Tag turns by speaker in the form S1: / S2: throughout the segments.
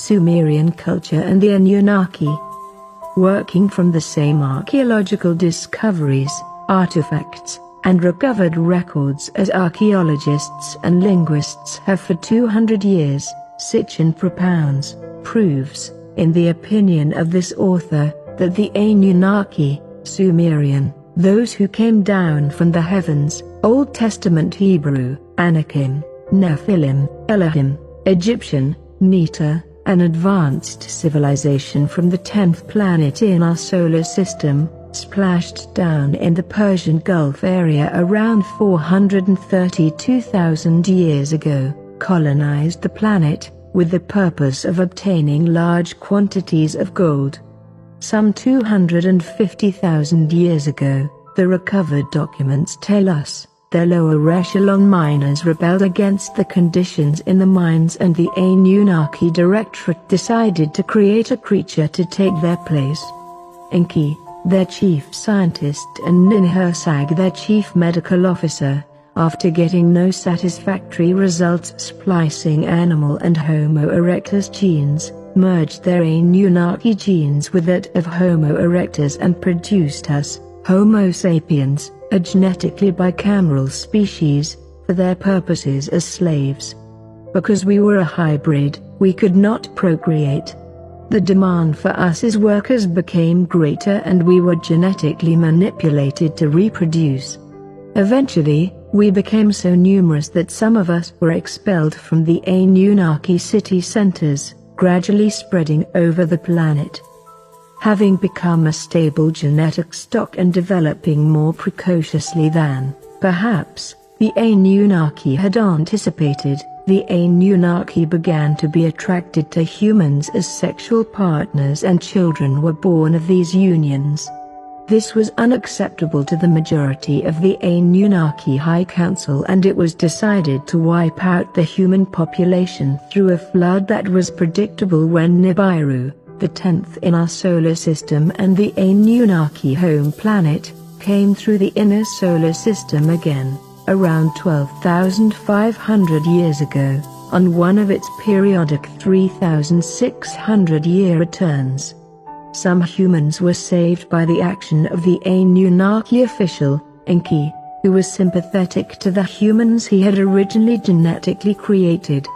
S1: Sumerian culture and the Anunnaki. Working from the same archaeological discoveries, artifacts, and recovered records as archaeologists and linguists have for 200 years, Sitchin propounds, proves, in the opinion of this author, that the Anunnaki, Sumerian, those who came down from the heavens, Old Testament Hebrew, Anakim, Nephilim, Elohim, Egyptian, Neta, an advanced civilization from the 10th planet in our solar system, splashed down in the Persian Gulf area around 432,000 years ago, colonized the planet, with the purpose of obtaining large quantities of gold. Some 250,000 years ago, the recovered documents tell us, their lower echelon miners rebelled against the conditions in the mines, and the Anunnaki Directorate decided to create a creature to take their place. Enki, their chief scientist, and Ninhursag, their chief medical officer, after getting no satisfactory results splicing animal and Homo erectus genes, merged their Anunnaki genes with that of Homo erectus and produced us, Homo sapiens, a genetically bicameral species, for their purposes as slaves. Because we were a hybrid, we could not procreate. The demand for us as workers became greater and we were genetically manipulated to reproduce. Eventually, we became so numerous that some of us were expelled from the Anunnaki city centers, gradually spreading over the planet. Having become a stable genetic stock and developing more precociously than, perhaps, the Anunnaki had anticipated, the Anunnaki began to be attracted to humans as sexual partners, and children were born of these unions. This was unacceptable to the majority of the Anunnaki High Council, and it was decided to wipe out the human population through a flood that was predictable when Nibiru, the 10th in our solar system and the Anunnaki home planet, came through the inner solar system again, around 12,500 years ago, on one of its periodic 3,600-year returns. Some humans were saved by the action of the Anunnaki official, Enki, who was sympathetic to the humans he had originally genetically created.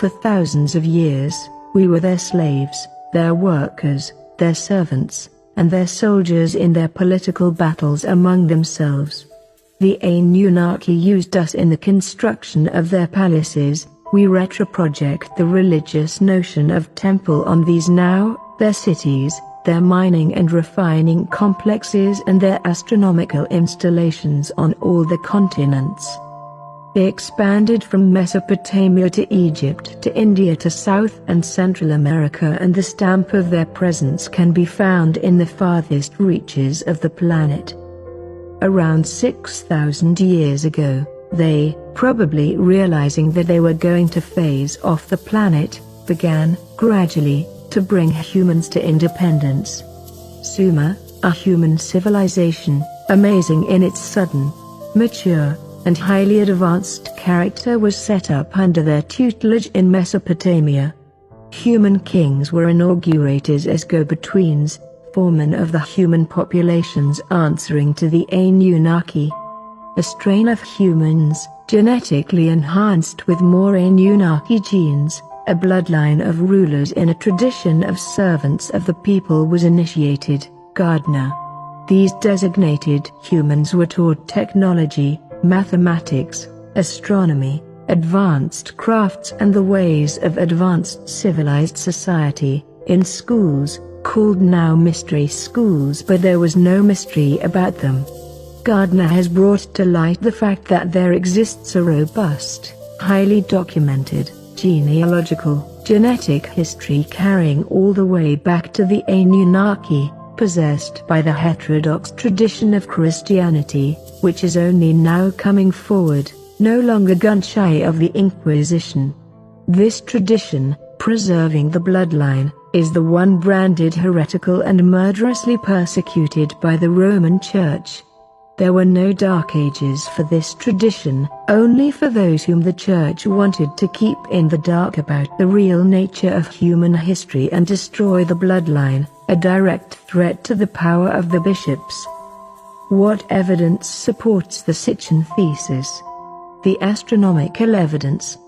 S1: For thousands of years, we were their slaves, their workers, their servants, and their soldiers in their political battles among themselves. The Anunnaki used us in the construction of their palaces. We retroproject the religious notion of temple on these now, their cities, their mining and refining complexes, and their astronomical installations on all the continents. They expanded from Mesopotamia to Egypt to India to South and Central America, and the stamp of their presence can be found in the farthest reaches of the planet. Around 6,000 years ago, they, probably realizing that they were going to phase off the planet, began, gradually, to bring humans to independence. Sumer, a human civilization, amazing in its sudden, mature, and highly advanced character, was set up under their tutelage in Mesopotamia. Human kings were inaugurated as go-betweens, foremen of the human populations answering to the Anunnaki. A strain of humans, genetically enhanced with more Anunnaki genes, a bloodline of rulers in a tradition of servants of the people, was initiated, Gardner. These designated humans were taught technology, mathematics, astronomy, advanced crafts, and the ways of advanced civilized society, in schools, called now mystery schools, but there was no mystery about them. Gardner has brought to light the fact that there exists a robust, highly documented, genealogical, genetic history carrying all the way back to the Anunnaki, possessed by the heterodox tradition of Christianity, which is only now coming forward, no longer gun-shy of the Inquisition. This tradition, preserving the bloodline, is the one branded heretical and murderously persecuted by the Roman Church. There were no Dark Ages for this tradition, only for those whom the Church wanted to keep in the dark about the real nature of human history and destroy the bloodline, a direct threat to the power of the bishops. What evidence supports the Sitchin thesis? The astronomical evidence.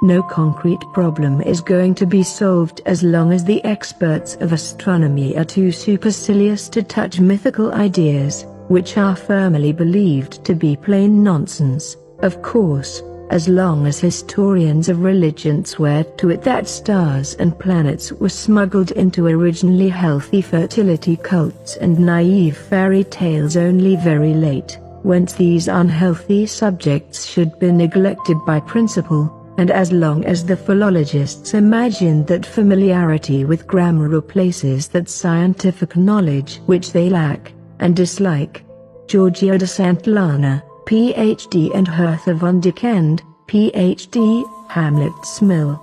S1: No concrete problem is going to be solved as long as the experts of astronomy are too supercilious to touch mythical ideas, which are firmly believed to be plain nonsense. Of course, as long as historians of religion swear to it that stars and planets were smuggled into originally healthy fertility cults and naive fairy tales only very late, whence these unhealthy subjects should be neglected by principle, and as long as the philologists imagine that familiarity with grammar replaces that scientific knowledge which they lack and dislike. Georgia de Santillana, Ph.D. and Hertha von Dikend, Ph.D., Hamlet Smill.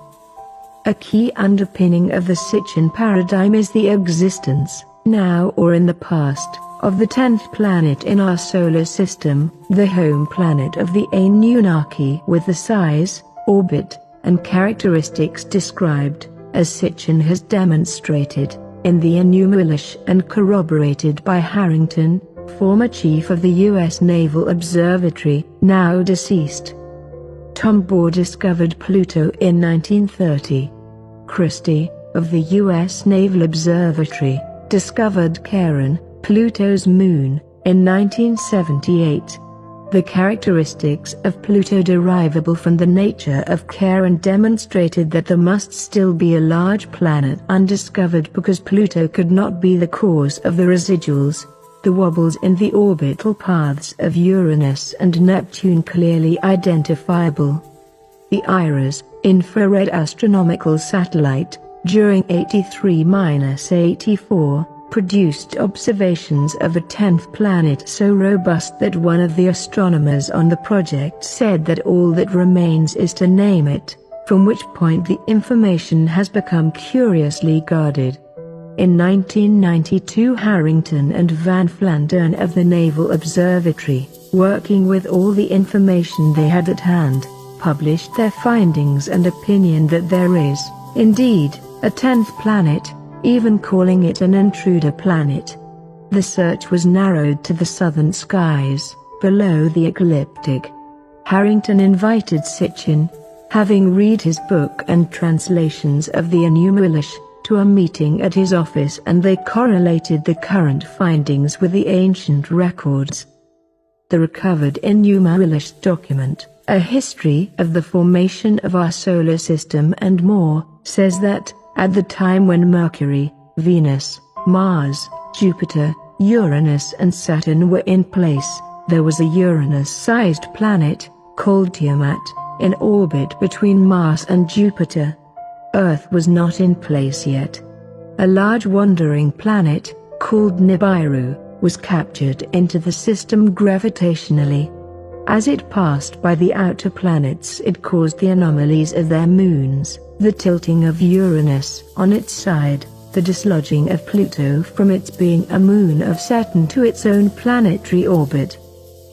S1: A key underpinning of the Sitchin paradigm is the existence, now or in the past, of the 10th planet in our solar system, the home planet of the Anunnaki, with the size, orbit, and characteristics described, as Sitchin has demonstrated, in the Enumilish and corroborated by Harrington, former chief of the U.S. Naval Observatory, now deceased. Tom Bohr discovered Pluto in 1930. Christie, of the U.S. Naval Observatory, discovered Charon, Pluto's moon, in 1978. The characteristics of Pluto derivable from the nature of Charon demonstrated that there must still be a large planet undiscovered because Pluto could not be the cause of the residuals, the wobbles in the orbital paths of Uranus and Neptune clearly identifiable. The IRAS, infrared astronomical satellite, during 83-84, produced observations of a 10th planet so robust that one of the astronomers on the project said that all that remains is to name it, from which point the information has become curiously guarded. In 1992, Harrington and Van Flandern of the Naval Observatory, working with all the information they had at hand, published their findings and opinion that there is, indeed, a 10th planet, even calling it an intruder planet. The search was narrowed to the southern skies, below the ecliptic. Harrington invited Sitchin, having read his book and translations of the Enumilish, to a meeting at his office, and they correlated the current findings with the ancient records. The recovered Nibiru document, A History of the Formation of Our Solar System and More, says that, at the time when Mercury, Venus, Mars, Jupiter, Uranus and Saturn were in place, there was a Uranus-sized planet, called Tiamat, in orbit between Mars and Jupiter. Earth was not in place yet. A large wandering planet, called Nibiru, was captured into the system gravitationally. As it passed by the outer planets, it caused the anomalies of their moons, the tilting of Uranus on its side, the dislodging of Pluto from its being a moon of Saturn to its own planetary orbit.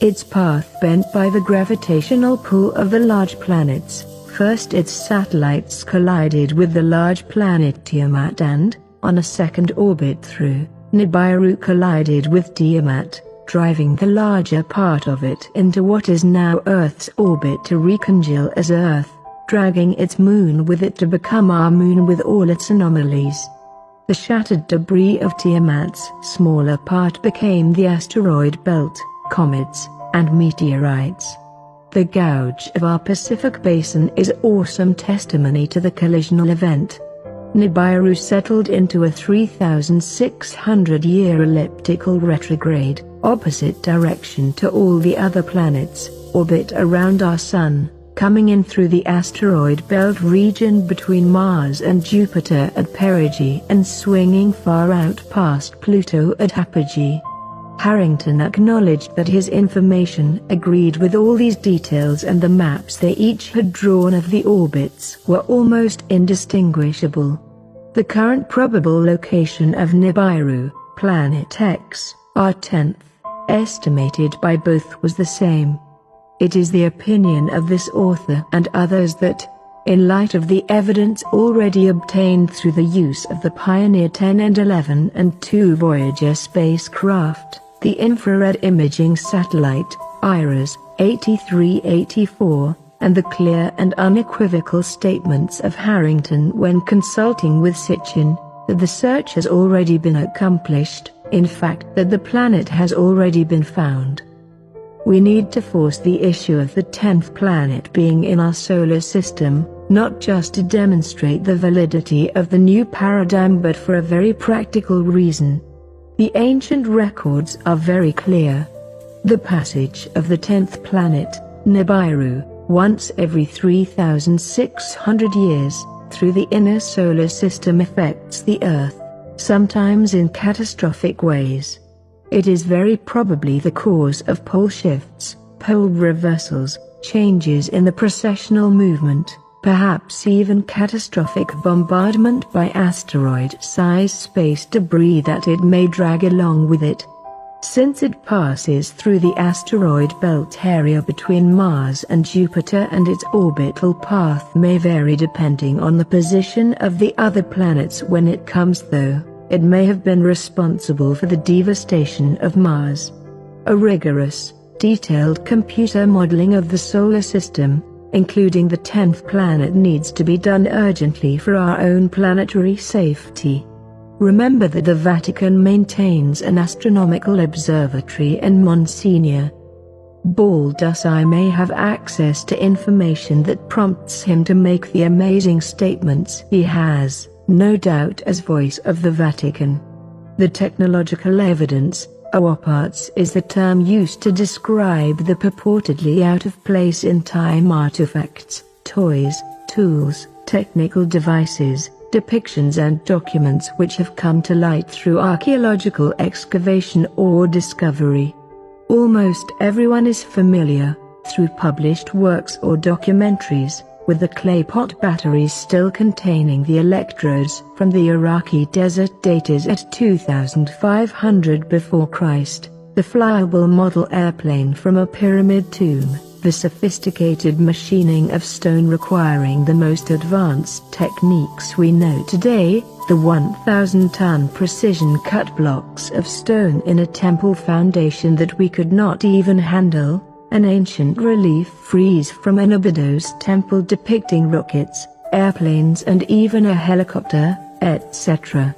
S1: Its path bent by the gravitational pull of the large planets. First its satellites collided with the large planet Tiamat and, on a second orbit through, Nibiru collided with Tiamat, driving the larger part of it into what is now Earth's orbit to recongeal as Earth, dragging its moon with it to become our moon with all its anomalies. The shattered debris of Tiamat's smaller part became the asteroid belt, comets, and meteorites. The gouge of our Pacific Basin is awesome testimony to the collisional event. Nibiru settled into a 3,600-year elliptical retrograde, opposite direction to all the other planets, orbit around our Sun, coming in through the asteroid belt region between Mars and Jupiter at perigee and swinging far out past Pluto at apogee. Harrington acknowledged that his information agreed with all these details, and the maps they each had drawn of the orbits were almost indistinguishable. The current probable location of Nibiru, Planet X, our 10th estimated by both was the same. It is the opinion of this author and others that, in light of the evidence already obtained through the use of the Pioneer 10 and 11 and 2 Voyager spacecraft, the infrared imaging satellite, IRAS, 8384, and the clear and unequivocal statements of Harrington when consulting with Sitchin, that the search has already been accomplished, in fact that the planet has already been found. We need to force the issue of the 10th planet being in our solar system, not just to demonstrate the validity of the new paradigm but for a very practical reason. The ancient records are very clear. The passage of the 10th planet, Nibiru, once every 3,600 years, through the inner solar system affects the Earth, sometimes in catastrophic ways. It is very probably the cause of pole shifts, pole reversals, changes in the precessional movement, perhaps even catastrophic bombardment by asteroid-sized space debris that it may drag along with it. Since it passes through the asteroid belt area between Mars and Jupiter, and its orbital path may vary depending on the position of the other planets when it comes through, it may have been responsible for the devastation of Mars. A rigorous, detailed computer modeling of the solar system, including the 10th planet, needs to be done urgently for our own planetary safety. Remember that the Vatican maintains an astronomical observatory in Monsignor Baldussi may have access to information that prompts him to make the amazing statements he has, no doubt as voice of the Vatican. The technological evidence, OAPARTS, is the term used to describe the purportedly out-of-place in time artifacts, toys, tools, technical devices, depictions and documents which have come to light through archaeological excavation or discovery. Almost everyone is familiar, through published works or documentaries, with the clay pot batteries still containing the electrodes from the Iraqi desert dated at 2500 before Christ, the flyable model airplane from a pyramid tomb, the sophisticated machining of stone requiring the most advanced techniques we know today, the 1,000-ton precision cut blocks of stone in a temple foundation that we could not even handle, an ancient relief frieze from an Abydos temple depicting rockets, airplanes and even a helicopter, etc.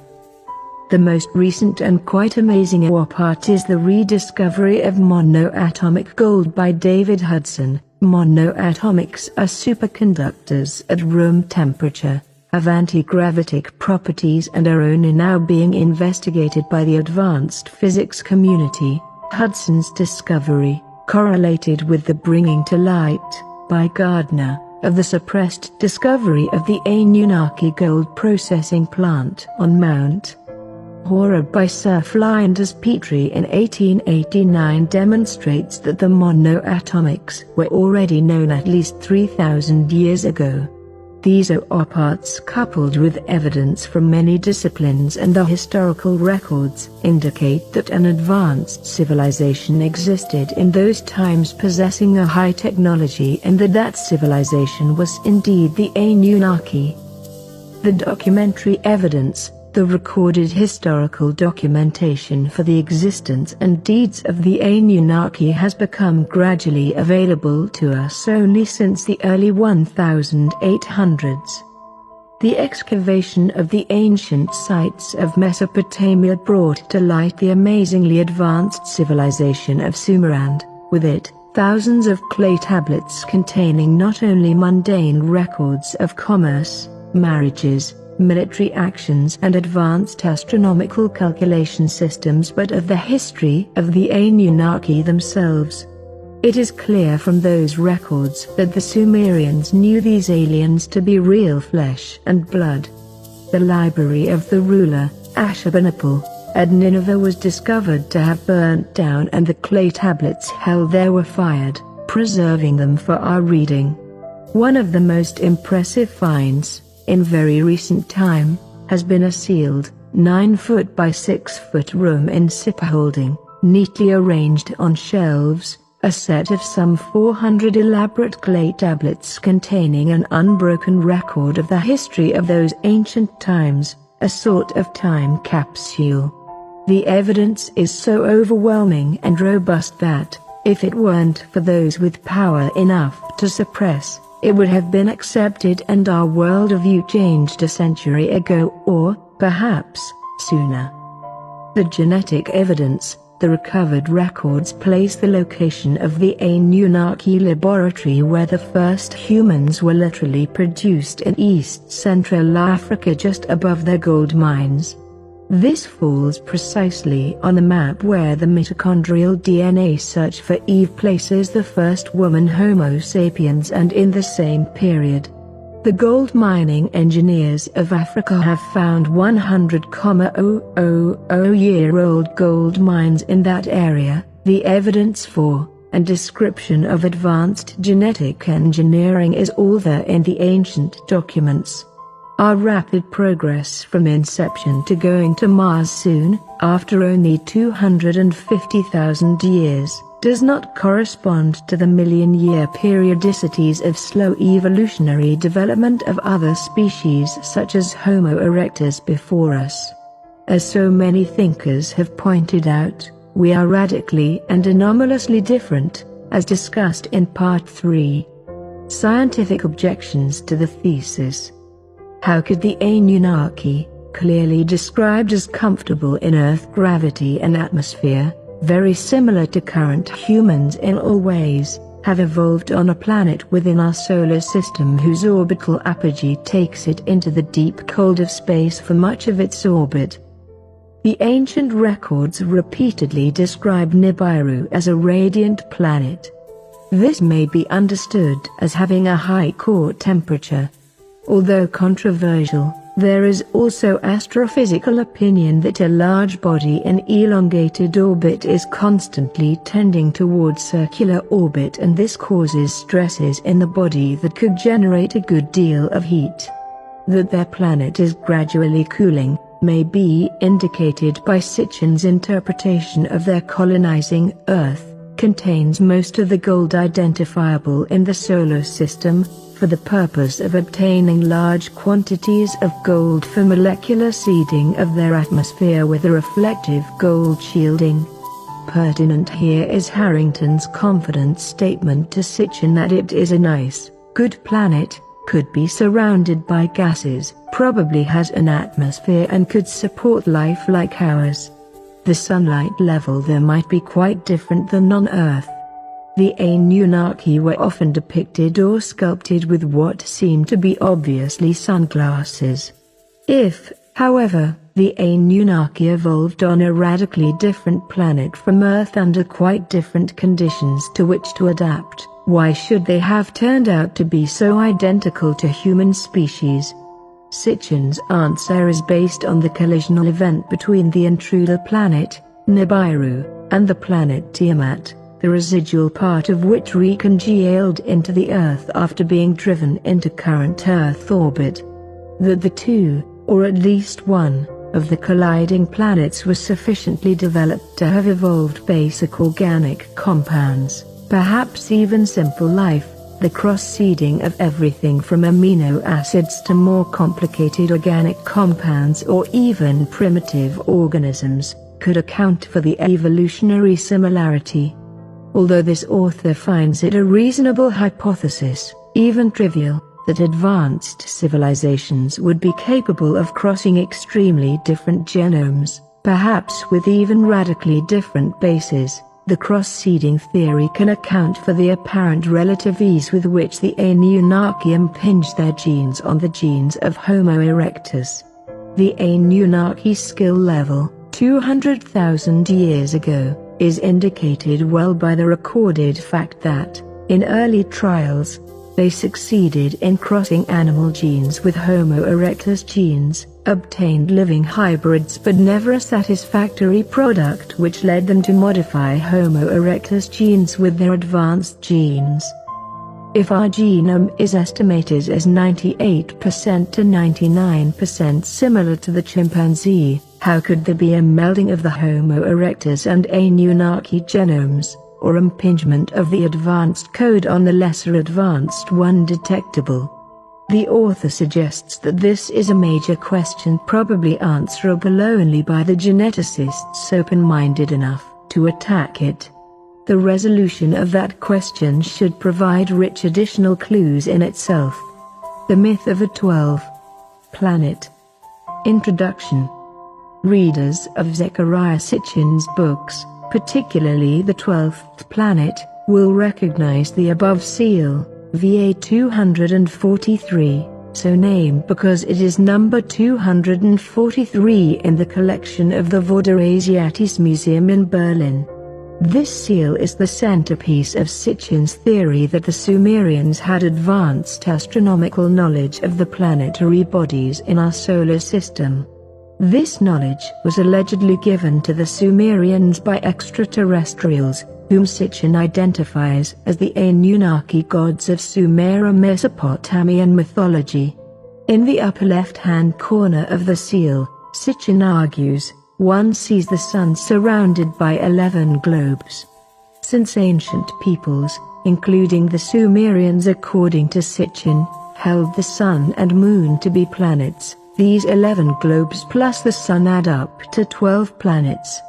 S1: The most recent and quite amazing OAPART is the rediscovery of monoatomic gold by David Hudson. Monoatomics are superconductors at room temperature, have anti-gravitic properties and are only now being investigated by the advanced physics community. Hudson's discovery correlated with the bringing to light, by Gardner, of the suppressed discovery of the Anunnaki gold processing plant on Mount Horeb by Sir Flinders Petrie in 1889 demonstrates that the monoatomics were already known at least 3,000 years ago. These OAPARTS, coupled with evidence from many disciplines and the historical records, indicate that an advanced civilization existed in those times possessing a high technology, and that civilization was indeed the Anunnaki. The documentary evidence, the recorded historical documentation for the existence and deeds of the Anunnaki, has become gradually available to us only since the early 1800s. The excavation of the ancient sites of Mesopotamia brought to light the amazingly advanced civilization of Sumer and, with it, thousands of clay tablets containing not only mundane records of commerce, marriages, military actions and advanced astronomical calculation systems, but of the history of the Anunnaki themselves. It is clear from those records that the Sumerians knew these aliens to be real flesh and blood. The library of the ruler, Ashurbanipal, at Nineveh was discovered to have burnt down, and the clay tablets held there were fired, preserving them for our reading. One of the most impressive finds, in very recent time, has been a sealed, 9-foot by 6-foot room in Sippar holding neatly arranged on shelves, a set of some 400 elaborate clay tablets containing an unbroken record of the history of those ancient times, a sort of time capsule. The evidence is so overwhelming and robust that, if it weren't for those with power enough to suppress, it would have been accepted and our world view changed a century ago or, perhaps, sooner. The genetic evidence, the recovered records place the location of the Anunnaki laboratory where the first humans were literally produced in East Central Africa just above their gold mines. This falls precisely on the map where the mitochondrial DNA search for Eve places the first woman Homo sapiens, and in the same period, the gold mining engineers of Africa have found 100,000-year-old gold mines in that area. The evidence for and description of advanced genetic engineering is all there in the ancient documents. Our rapid progress from inception to going to Mars soon, after only 250,000 years, does not correspond to the million-year periodicities of slow evolutionary development of other species such as Homo erectus before us. As so many thinkers have pointed out, we are radically and anomalously different, as discussed in Part 3. Scientific objections to the thesis. How could the Anunnaki, clearly described as comfortable in Earth gravity and atmosphere, very similar to current humans in all ways, have evolved on a planet within our solar system whose orbital apogee takes it into the deep cold of space for much of its orbit? The ancient records repeatedly describe Nibiru as a radiant planet. This may be understood as having a high core temperature. Although controversial, there is also astrophysical opinion that a large body in elongated orbit is constantly tending towards circular orbit, and this causes stresses in the body that could generate a good deal of heat. That their planet is gradually cooling may be indicated by Sitchin's interpretation of their colonizing Earth, contains most of the gold identifiable in the solar system, for the purpose of obtaining large quantities of gold for molecular seeding of their atmosphere with a reflective gold shielding. Pertinent here is Harrington's confident statement to Sitchin that it is a nice, good planet, could be surrounded by gases, probably has an atmosphere and could support life like ours. The sunlight level there might be quite different than on Earth. The Anunnaki were often depicted or sculpted with what seemed to be obviously sunglasses. If, however, the Anunnaki evolved on a radically different planet from Earth under quite different conditions to which to adapt, why should they have turned out to be so identical to human species? Sitchin's answer is based on the collisional event between the intruder planet, Nibiru, and the planet Tiamat, the residual part of which recongealed into the Earth after being driven into current Earth orbit. That the two, or at least one, of the colliding planets was sufficiently developed to have evolved basic organic compounds, perhaps even simple life, the cross-seeding of everything from amino acids to more complicated organic compounds or even primitive organisms, could account for the evolutionary similarity. Although this author finds it a reasonable hypothesis, even trivial, that advanced civilizations would be capable of crossing extremely different genomes, perhaps with even radically different bases, the cross-seeding theory can account for the apparent relative ease with which the Anunnaki impinged their genes on the genes of Homo erectus. The Anunnaki skill level, 200,000 years ago, is indicated well by the recorded fact that, in early trials, they succeeded in crossing animal genes with Homo erectus genes, obtained living hybrids but never a satisfactory product, which led them to modify Homo erectus genes with their advanced genes. If our genome is estimated as 98% to 99% similar to the chimpanzee, How could there be a melding of the Homo erectus and Anunnaki genomes, or impingement of the advanced code on the lesser advanced one detectable? The author suggests that this is a major question probably answerable only by the geneticists open-minded enough to attack it. The resolution of that question should provide rich additional clues in itself. The myth of a 12th planet. Introduction. Readers of Zecharia Sitchin's books, particularly The 12th Planet, will recognize the above seal, VA 243, so named because it is number 243 in the collection of the Vorderasiatis Museum in Berlin. This seal is the centerpiece of Sitchin's theory that the Sumerians had advanced astronomical knowledge of the planetary bodies in our solar system. This knowledge was allegedly given to the Sumerians by extraterrestrials, whom Sitchin identifies as the Anunnaki gods of Sumero-Mesopotamian mythology. In the upper left-hand corner of the seal, Sitchin argues, one sees the sun surrounded by 11 globes. Since ancient peoples, including the Sumerians according to Sitchin, held the sun and moon to be planets, these 11 globes plus the sun add up to 12 planets.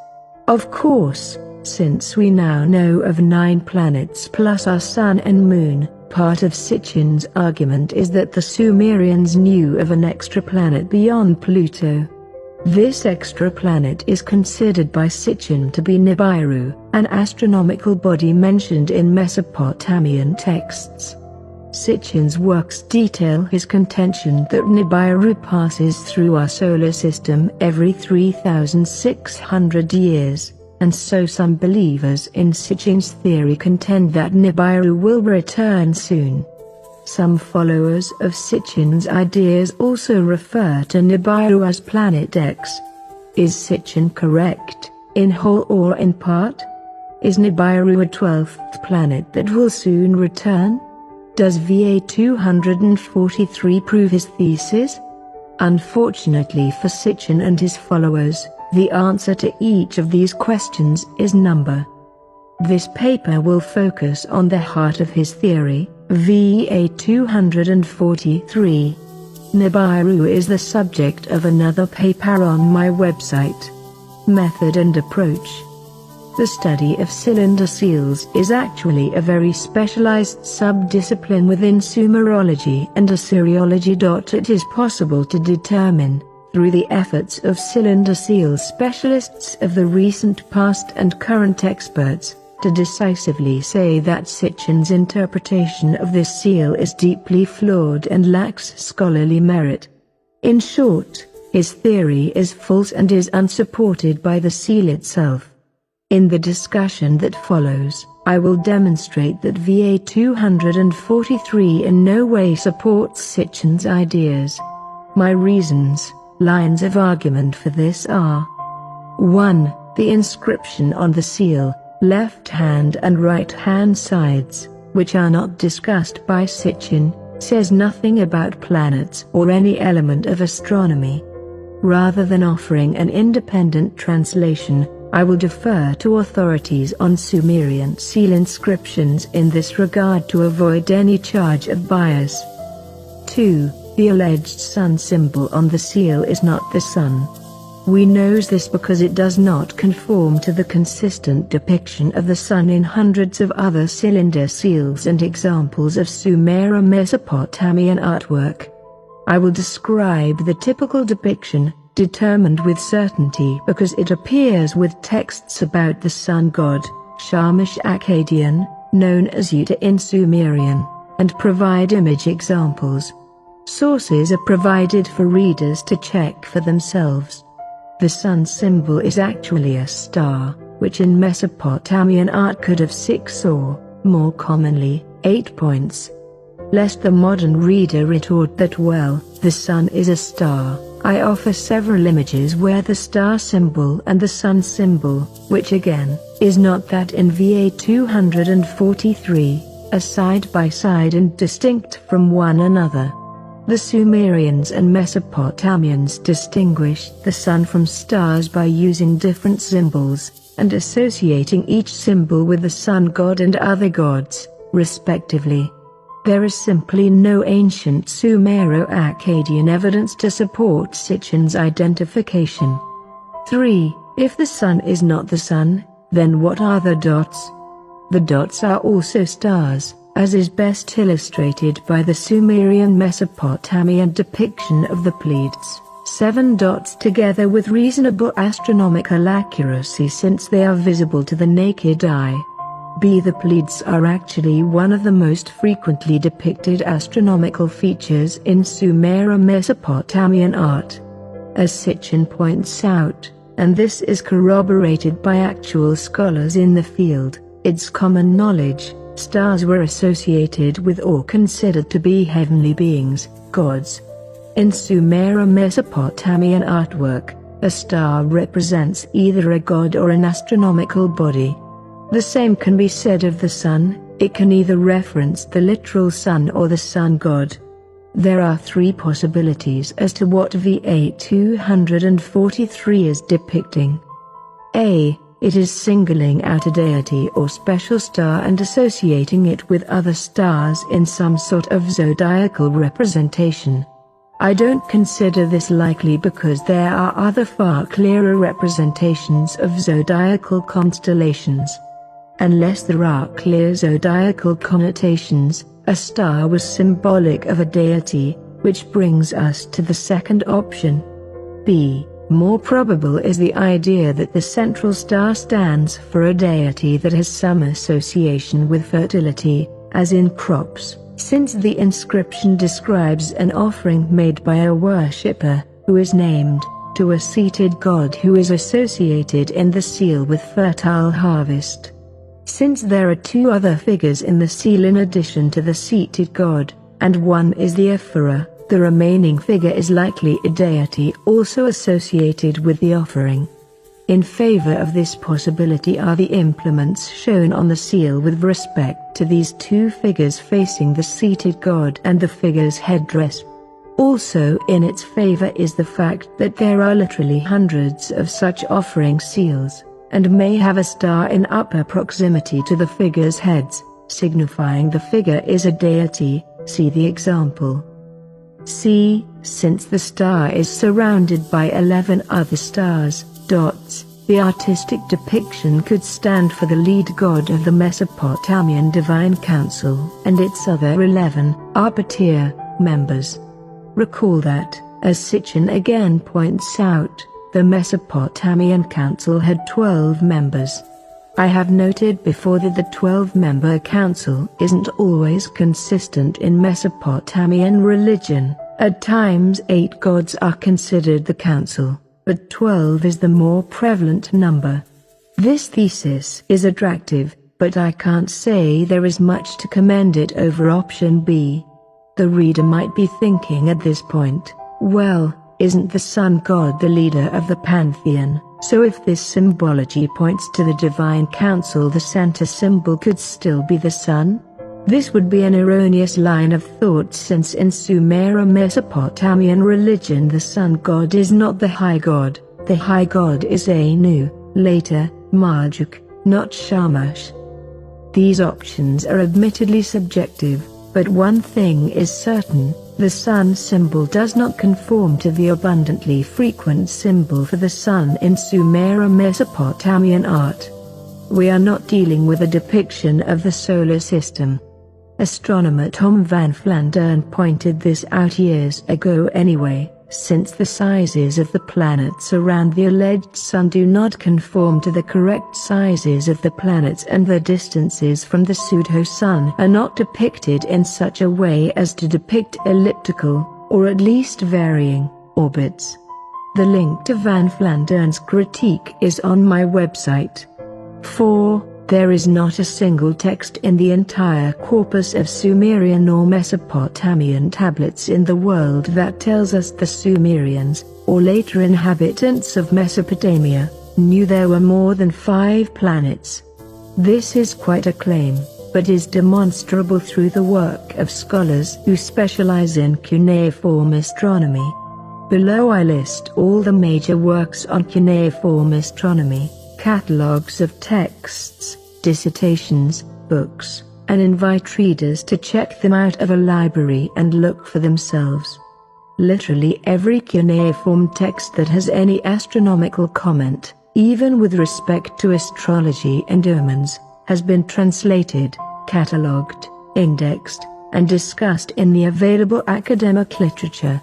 S1: Of course, since we now know of 9 planets plus our sun and moon, part of Sitchin's argument is that the Sumerians knew of an extra planet beyond Pluto. This extra planet is considered by Sitchin to be Nibiru, an astronomical body mentioned in Mesopotamian texts. Sitchin's works detail his contention that Nibiru passes through our solar system every 3,600 years, and so some believers in Sitchin's theory contend that Nibiru will return soon. Some followers of Sitchin's ideas also refer to Nibiru as Planet X. Is Sitchin correct, in whole or in part? Is Nibiru a 12th planet that will soon return? Does VA 243 prove his thesis? Unfortunately for Sitchin and his followers, the answer to each of these questions is number. This paper will focus on the heart of his theory, VA 243. Nibiru is the subject of another paper on my website. Method and approach. The study of cylinder seals is actually a very specialized subdiscipline within Sumerology and Assyriology. It is possible to determine, through the efforts of cylinder seal specialists of the recent past and current experts, to decisively say that Sitchin's interpretation of this seal is deeply flawed and lacks scholarly merit. In short, his theory is false and is unsupported by the seal itself. In the discussion that follows, I will demonstrate that VA 243 in no way supports Sitchin's ideas. My reasons, lines of argument for this are: 1. The inscription on the seal, left hand and right hand sides, which are not discussed by Sitchin, says nothing about planets or any element of astronomy. Rather than offering an independent translation, I will defer to authorities on Sumerian seal inscriptions in this regard to avoid any charge of bias. 2. The alleged sun symbol on the seal is not the sun. We know this because it does not conform to the consistent depiction of the sun in hundreds of other cylinder seals and examples of Sumero-Mesopotamian artwork. I will describe the typical depiction, determined with certainty because it appears with texts about the sun god, Shamash Akkadian, known as Uta in Sumerian, and provide image examples. Sources are provided for readers to check for themselves. The sun symbol is actually a star, which in Mesopotamian art could have 6 or, more commonly, 8 points. Lest the modern reader retort that well, the sun is a star, I offer several images where the star symbol and the sun symbol, which again, is not that in VA 243, are side by side and distinct from one another. The Sumerians and Mesopotamians distinguished the sun from stars by using different symbols, and associating each symbol with the sun god and other gods, respectively. There is simply no ancient Sumero-Akkadian evidence to support Sitchin's identification. 3. If the sun is not the sun, then what are the dots? The dots are also stars, as is best illustrated by the Sumerian Mesopotamian depiction of the Pleiades, 7 dots together with reasonable astronomical accuracy since they are visible to the naked eye. B. The Pleiades are actually one of the most frequently depicted astronomical features in Sumero-Mesopotamian art. As Sitchin points out, and this is corroborated by actual scholars in the field, it's common knowledge, stars were associated with or considered to be heavenly beings, gods. In Sumero-Mesopotamian artwork, a star represents either a god or an astronomical body. The same can be said of the sun, it can either reference the literal sun or the sun god. There are 3 possibilities as to what VA243 is depicting. A. It is singling out a deity or special star and associating it with other stars in some sort of zodiacal representation. I don't consider this likely because there are other far clearer representations of zodiacal constellations. Unless there are clear zodiacal connotations, a star was symbolic of a deity, which brings us to the second option. B. More probable is the idea that the central star stands for a deity that has some association with fertility, as in crops, since the inscription describes an offering made by a worshipper, who is named, to a seated god who is associated in the seal with fertile harvest. Since there are 2 other figures in the seal in addition to the seated god, and one is the offerer, the remaining figure is likely a deity also associated with the offering. In favor of this possibility are the implements shown on the seal with respect to these 2 figures facing the seated god and the figure's headdress. Also in its favor is the fact that there are literally hundreds of such offering seals, and may have a star in upper proximity to the figure's heads, signifying the figure is a deity, see the example. C. Since the star is surrounded by 11 other stars, dots, the artistic depiction could stand for the lead god of the Mesopotamian Divine Council and its other 11 arbiter members. Recall that, as Sitchin again points out, the Mesopotamian Council had 12 members. I have noted before that the 12-member council isn't always consistent in Mesopotamian religion. At times 8 gods are considered the council, but 12 is the more prevalent number. This thesis is attractive, but I can't say there is much to commend it over option B. The reader might be thinking at this point, well, isn't the sun god the leader of the pantheon? So if this symbology points to the divine council, the center symbol could still be the sun? This would be an erroneous line of thought, since in Sumero-Mesopotamian religion the sun god is not the high god. The high god is Anu, later, Marduk, not Shamash. These options are admittedly subjective, but one thing is certain. The sun symbol does not conform to the abundantly frequent symbol for the sun in Sumero-Mesopotamian art. We are not dealing with a depiction of the solar system. Astronomer Tom van Flandern pointed this out years ago anyway, since the sizes of the planets around the alleged sun do not conform to the correct sizes of the planets, and the distances from the pseudo-sun are not depicted in such a way as to depict elliptical, or at least varying, orbits. The link to Van Flandern's critique is on my website. 4. There is not a single text in the entire corpus of Sumerian or Mesopotamian tablets in the world that tells us the Sumerians, or later inhabitants of Mesopotamia, knew there were more than 5 planets. This is quite a claim. but is demonstrable through the work of scholars who specialize in cuneiform astronomy. Below I list all the major works on cuneiform astronomy, catalogues of texts, dissertations, books, and invite readers to check them out of a library and look for themselves. Literally every cuneiform text that has any astronomical comment, even with respect to astrology and omens, has been translated, catalogued, indexed, and discussed in the available academic literature.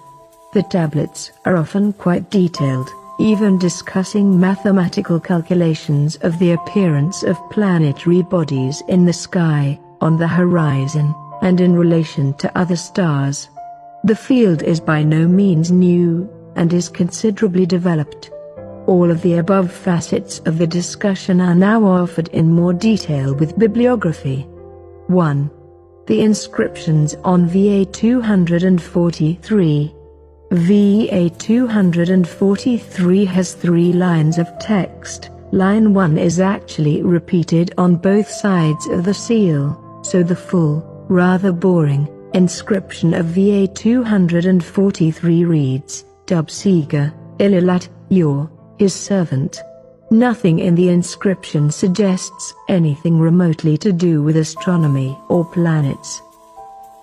S1: The tablets are often quite detailed, even discussing mathematical calculations of the appearance of planetary bodies in the sky, on the horizon, and in relation to other stars. The field is by no means new, and is considerably developed. All of the above facets of the discussion are now offered in more detail with bibliography. 1. The inscriptions on VA 243. VA 243 has 3 lines of text. Line 1 is actually repeated on both sides of the seal, so the full, rather boring, inscription of VA 243 reads, Dubsiga, Ililat, Yor, his servant. Nothing in the inscription suggests anything remotely to do with astronomy or planets.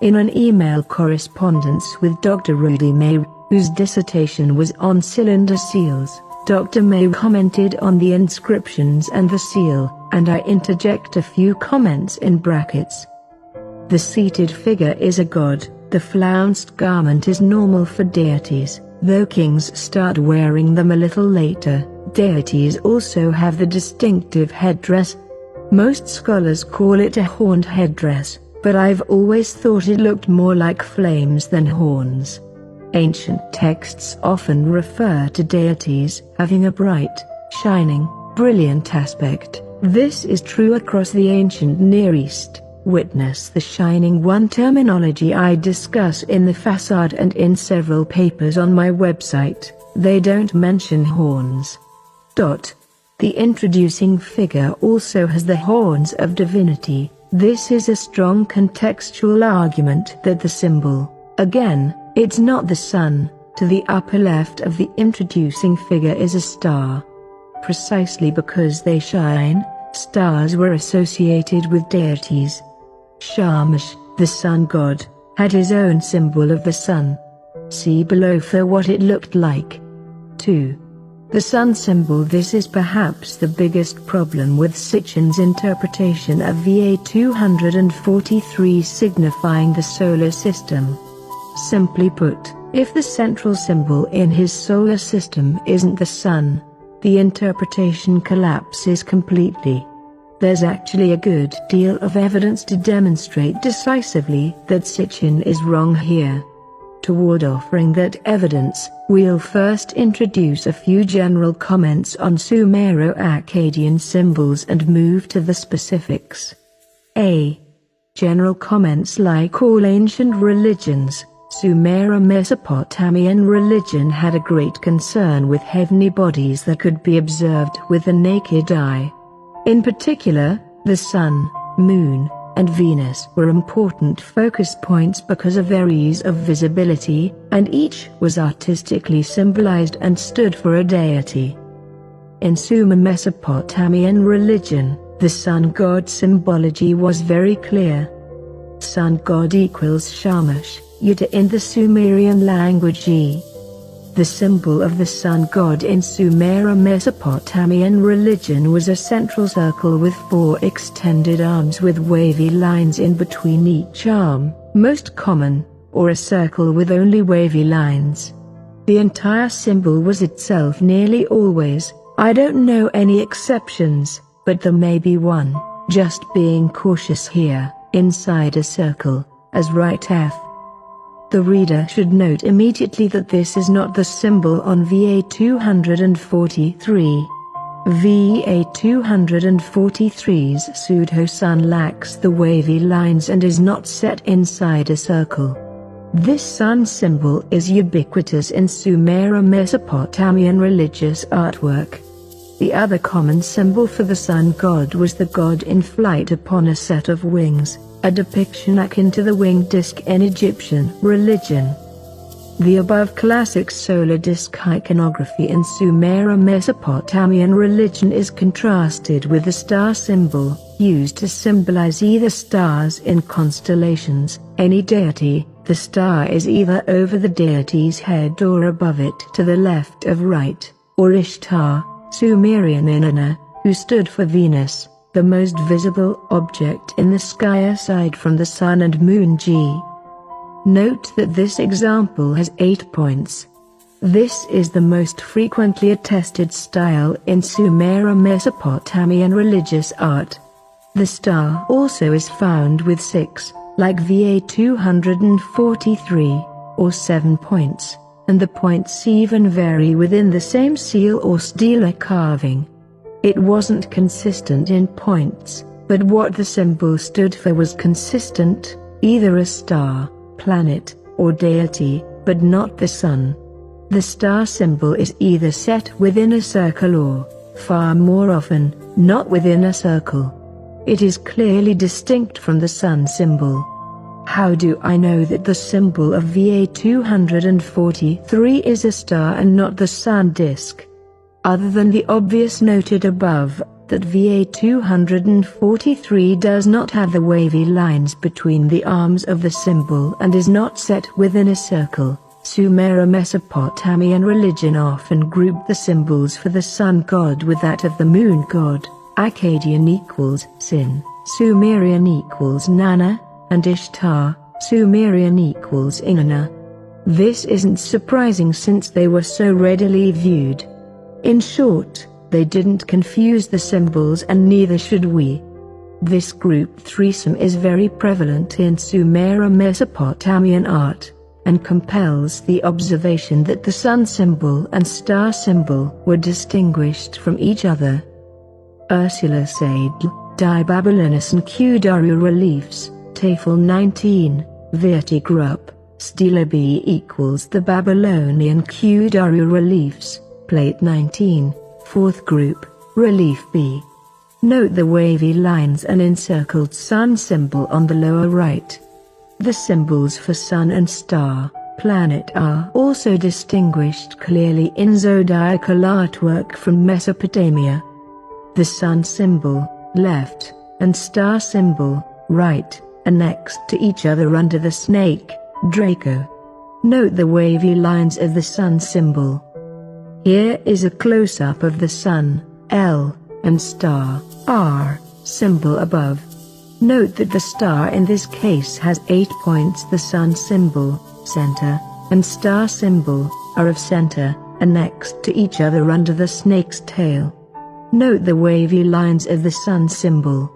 S1: In an email correspondence with Dr. Rudy May, whose dissertation was on cylinder seals, Dr. May commented on the inscriptions and the seal, and I interject a few comments in brackets. The seated figure is a god, the flounced garment is normal for deities, though kings start wearing them a little later. Deities also have the distinctive headdress. Most scholars call it a horned headdress, but I've always thought it looked more like flames than horns. Ancient texts often refer to deities having a bright, shining, brilliant aspect. This is true across the ancient Near East. Witness the Shining One terminology I discuss in the facade and in several papers on my website. They don't mention horns. The introducing figure also has the horns of divinity. This is a strong contextual argument that the symbol, again, it's not the sun, to the upper left of the introducing figure is a star. Precisely because they shine, stars were associated with deities. Shamash, the sun god, had his own symbol of the sun. See below for what it looked like. 2. The sun symbol. This is perhaps the biggest problem with Sitchin's interpretation of VA 243 signifying the solar system. Simply put, if the central symbol in his solar system isn't the sun, the interpretation collapses completely. There's actually a good deal of evidence to demonstrate decisively that Sitchin is wrong here. Toward offering that evidence, we'll first introduce a few general comments on Sumero-Akkadian symbols and move to the specifics. A. General comments. Like all ancient religions, Sumero-Mesopotamian religion had a great concern with heavenly bodies that could be observed with the naked eye. In particular, the sun, moon, and Venus were important focus points because of their ease of visibility, and each was artistically symbolized and stood for a deity. In Sumer-Mesopotamian religion, the sun god symbology was very clear. Sun god equals Shamash, Yuta in the Sumerian language E. The symbol of the sun god in Sumero-Mesopotamian religion was a central circle with 4 extended arms with wavy lines in between each arm, most common, or a circle with only wavy lines. The entire symbol was itself nearly always, I don't know any exceptions, but there may be one, just being cautious here, inside a circle, as right F. The reader should note immediately that this is not the symbol on VA 243. VA 243's pseudo-sun lacks the wavy lines and is not set inside a circle. This sun symbol is ubiquitous in Sumero-Mesopotamian religious artwork. The other common symbol for the sun god was the god in flight upon a set of wings, a depiction akin to the winged disk in Egyptian religion. The above classic solar disk iconography in Sumero-Mesopotamian religion is contrasted with the star symbol, used to symbolize either stars in constellations, any deity. The star is either over the deity's head or above it to the left of right, or Ishtar, Sumerian Inanna, who stood for Venus, the most visible object in the sky aside from the sun and moon G. Note that this example has 8 points. This is the most frequently attested style in Sumero-Mesopotamian religious art. The star also is found with 6, like VA 243, or 7 points, and the points even vary within the same seal or stela carving. It wasn't consistent in points, but what the symbol stood for was consistent, either a star, planet, or deity, but not the sun. The star symbol is either set within a circle or, far more often, not within a circle. It is clearly distinct from the sun symbol. How do I know that the symbol of VA 243 is a star and not the sun disk? Other than the obvious noted above, that VA 243 does not have the wavy lines between the arms of the symbol and is not set within a circle, Sumero-Mesopotamian religion often grouped the symbols for the sun god with that of the moon god. Akkadian equals Sin, Sumerian equals Nana, and Ishtar, Sumerian equals Inanna. This isn't surprising since they were so readily viewed. In short, they didn't confuse the symbols and neither should we. This group threesome is very prevalent in Sumero-Mesopotamian art, and compels the observation that the sun symbol and star symbol were distinguished from each other. Ursula Seidel, Die Babylonischen Kudaru Reliefs, Tafel 19, Vierte Gruppe, Stela B equals the Babylonian Kudaru Reliefs, Plate 19, 4th group, Relief B. Note the wavy lines and encircled sun symbol on the lower right. The symbols for sun and star, planet are also distinguished clearly in zodiacal artwork from Mesopotamia. The sun symbol, left, and star symbol, right, are next to each other under the snake, Draco. Note the wavy lines of the sun symbol. Here is a close-up of the sun, L, and star, R, symbol above. Note that the star in this case has 8 points. The sun symbol, center, and star symbol, are of center, and next to each other under the snake's tail. Note the wavy lines of the sun symbol.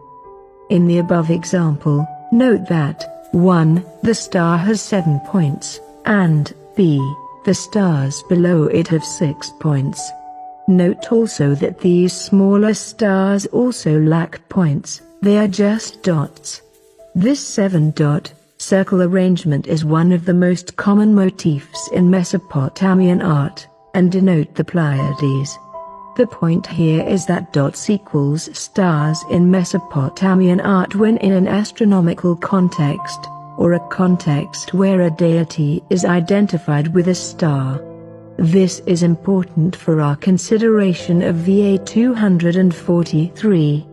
S1: In the above example, note that, 1, the star has 7 points, and, b, the stars below it have 6 points. Note also that these smaller stars also lack points, they are just dots. This 7-dot circle arrangement is one of the most common motifs in Mesopotamian art, and denote the Pleiades. The point here is that dots equals stars in Mesopotamian art when in an astronomical context, or a context where a deity is identified with a star. This is important for our consideration of VA 243.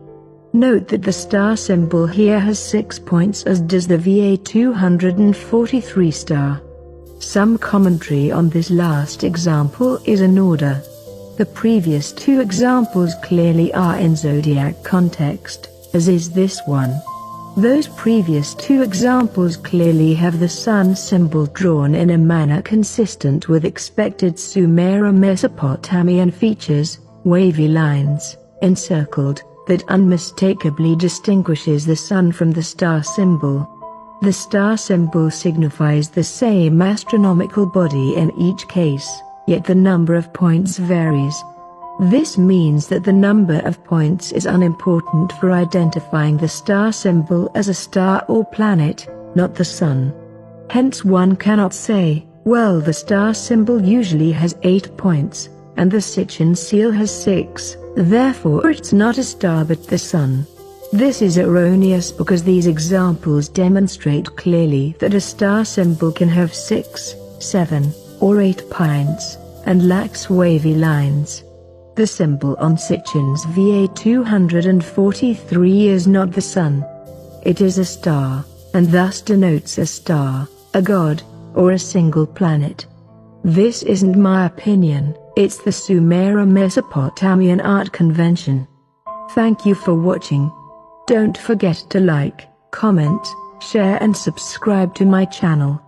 S1: Note that the star symbol here has 6 points as does the VA 243 star. Some commentary on this last example is in order. The previous 2 examples clearly are in zodiac context, as is this one. Those previous 2 examples clearly have the sun symbol drawn in a manner consistent with expected Sumero-Mesopotamian features, wavy lines, encircled, that unmistakably distinguishes the sun from the star symbol. The star symbol signifies the same astronomical body in each case, yet the number of points varies. This means that the number of points is unimportant for identifying the star symbol as a star or planet, not the sun. Hence one cannot say, well, the star symbol usually has 8 points, and the Sitchin seal has 6, therefore it's not a star but the Sun. This is erroneous because these examples demonstrate clearly that a star symbol can have 6, 7, or 8 points, and lacks wavy lines. The symbol on Sitchin's VA 243 is not the Sun. It is a star, and thus denotes a star, a god, or a single planet. This isn't my opinion, it's the Sumero-Mesopotamian art convention. Thank you for watching. Don't forget to like, comment, share and subscribe to my channel.